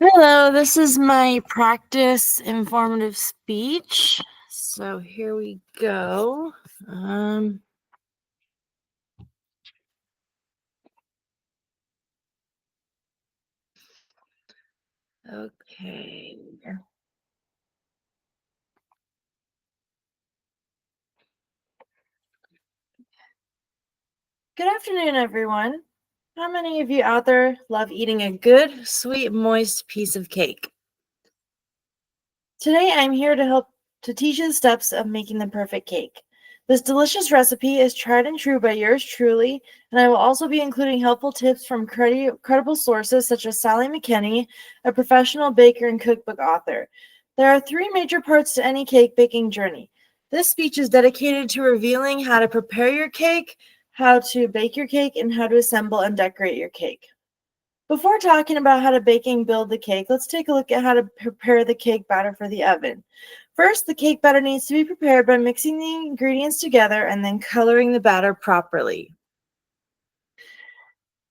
Hello, this is my practice informative speech. So here we go. Okay. Good afternoon, everyone. How many of you out there love eating a good, sweet, moist piece of cake? Today, I'm here to help to teach you the steps of making the perfect cake. This delicious recipe is tried and true by yours truly, and I will also be including helpful tips from credible sources such as Sally McKinney, a professional baker and cookbook author. There are three major parts to any cake baking journey. This speech is dedicated to revealing how to prepare your cake, how to bake your cake, and how to assemble and decorate your cake. Before talking about how to bake and build the cake, let's take a look at how to prepare the cake batter for the oven. First, the cake batter needs to be prepared by mixing the ingredients together and then coloring the batter properly.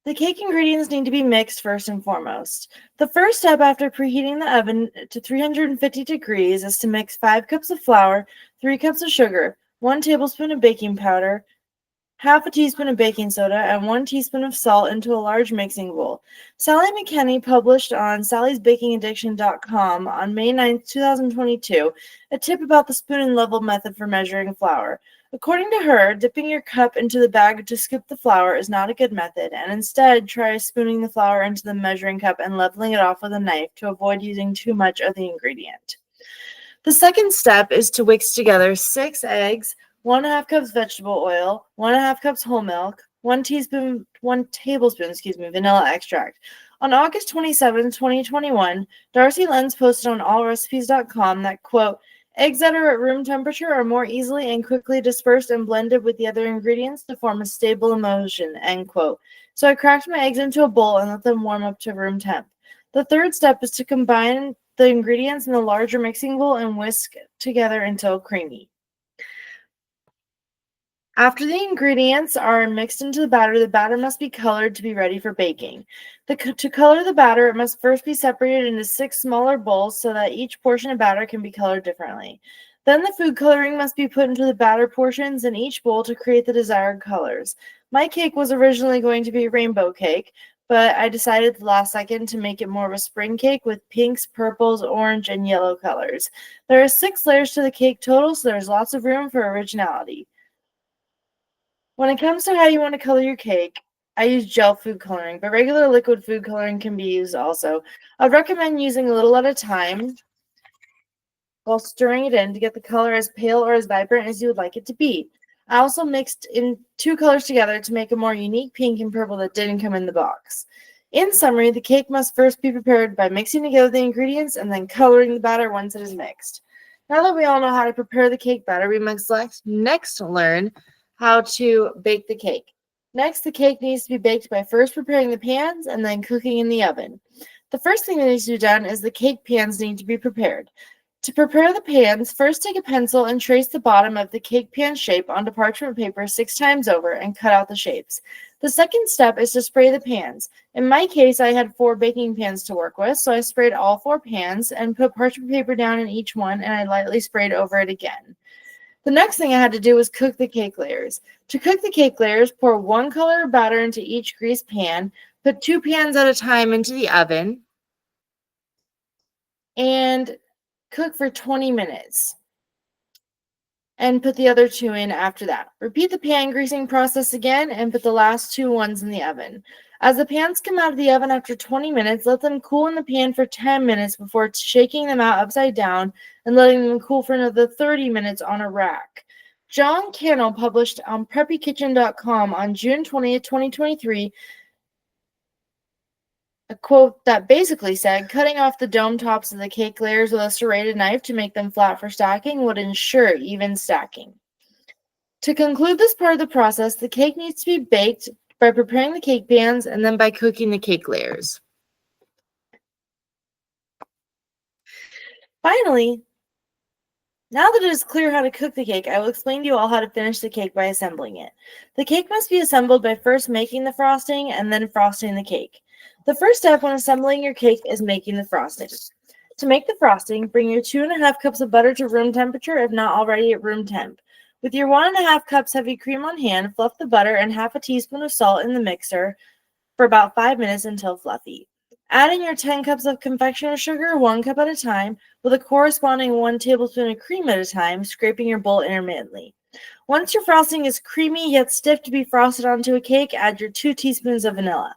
The cake ingredients need to be mixed first and foremost. The first step after preheating the oven to 350 degrees is to mix 5 cups of flour, 3 cups of sugar, 1 tablespoon of baking powder, half a teaspoon of baking soda, and 1 teaspoon of salt into a large mixing bowl. Sally McKinney published on sallysbakingaddiction.com on May 9, 2022, a tip about the spoon and level method for measuring flour. According to her, dipping your cup into the bag to scoop the flour is not a good method, and instead try spooning the flour into the measuring cup and leveling it off with a knife to avoid using too much of the ingredient. The second step is to whisk together 6 eggs, 1.5 cups vegetable oil, 1.5 cups whole milk, 1 tablespoon, vanilla extract. On August 27, 2021, Darcy Lenz posted on allrecipes.com that, quote, eggs that are at room temperature are more easily and quickly dispersed and blended with the other ingredients to form a stable emulsion, end quote. So I cracked my eggs into a bowl and let them warm up to room temp. The third step is to combine the ingredients in the larger mixing bowl and whisk together until creamy. After the ingredients are mixed into the batter must be colored to be ready for baking. To color the batter, it must first be separated into 6 smaller bowls so that each portion of batter can be colored differently. Then the food coloring must be put into the batter portions in each bowl to create the desired colors. My cake was originally going to be a rainbow cake, but I decided at the last second to make it more of a spring cake with pinks, purples, orange, and yellow colors. There are 6 layers to the cake total, so there's lots of room for originality. When it comes to how you want to color your cake, I use gel food coloring, but regular liquid food coloring can be used also. I'd recommend using a little at a time while stirring it in to get the color as pale or as vibrant as you would like it to be. I also mixed in 2 colors together to make a more unique pink and purple that didn't come in the box. In summary, the cake must first be prepared by mixing together the ingredients and then coloring the batter once it is mixed. Now that we all know how to prepare the cake batter, we must next learn how to bake the cake. Next, the cake needs to be baked by first preparing the pans and then cooking in the oven. The first thing that needs to be done is the cake pans need to be prepared. To prepare the pans, first take a pencil and trace the bottom of the cake pan shape onto parchment paper 6 times over and cut out the shapes. The second step is to spray the pans. In my case, I had 4 baking pans to work with, so I sprayed all 4 pans and put parchment paper down in each one, and I lightly sprayed over it again. The next thing I had to do was cook the cake layers. To cook the cake layers, pour 1 color of batter into each greased pan, put 2 pans at a time into the oven, and cook for 20 minutes. And put the other 2 in after that. Repeat the pan greasing process again and put the last 2 ones in the oven. As the pans come out of the oven after 20 minutes, let them cool in the pan for 10 minutes before shaking them out upside down and letting them cool for another 30 minutes on a rack. John Cannell published on preppykitchen.com on June 20th, 2023, a quote that basically said, cutting off the dome tops of the cake layers with a serrated knife to make them flat for stacking would ensure even stacking. To conclude this part of the process, the cake needs to be baked by preparing the cake pans and then by cooking the cake layers. Finally, now that it is clear how to cook the cake, I will explain to you all how to finish the cake by assembling it. The cake must be assembled by first making the frosting and then frosting the cake. The first step when assembling your cake is making the frosting. To make the frosting, bring your 2.5 cups of butter to room temperature if not already at room temp. With your 1.5 cups heavy cream on hand, fluff the butter and half a teaspoon of salt in the mixer for about 5 minutes until fluffy. Add in your 10 cups of confectioner sugar, 1 cup at a time, with a corresponding 1 tablespoon of cream at a time, scraping your bowl intermittently. Once your frosting is creamy yet stiff to be frosted onto a cake, add your 2 teaspoons of vanilla.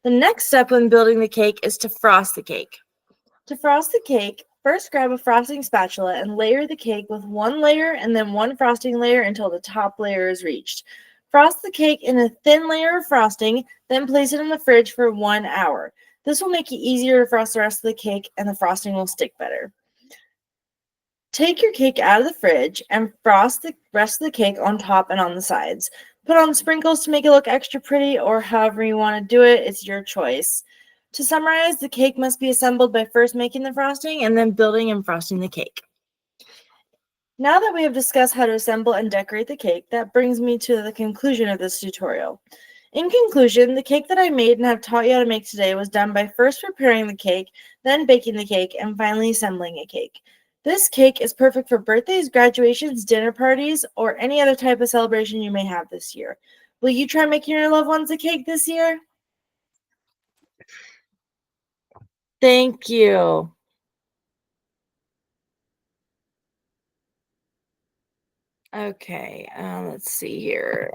The next step when building the cake is to frost the cake. To frost the cake, first grab a frosting spatula and layer the cake with one layer and then one frosting layer until the top layer is reached. Frost the cake in a thin layer of frosting, then place it in the fridge for 1 hour. This will make it easier to frost the rest of the cake and the frosting will stick better. Take your cake out of the fridge and frost the rest of the cake on top and on the sides. Put on sprinkles to make it look extra pretty, or however you want to do it, it's your choice. To summarize, the cake must be assembled by first making the frosting and then building and frosting the cake. Now that we have discussed how to assemble and decorate the cake, that brings me to the conclusion of this tutorial. In conclusion, the cake that I made and have taught you how to make today was done by first preparing the cake, then baking the cake, and finally assembling a cake. This cake is perfect for birthdays, graduations, dinner parties, or any other type of celebration you may have this year. Will you try making your loved ones a cake this year? Thank you. Okay, let's see here.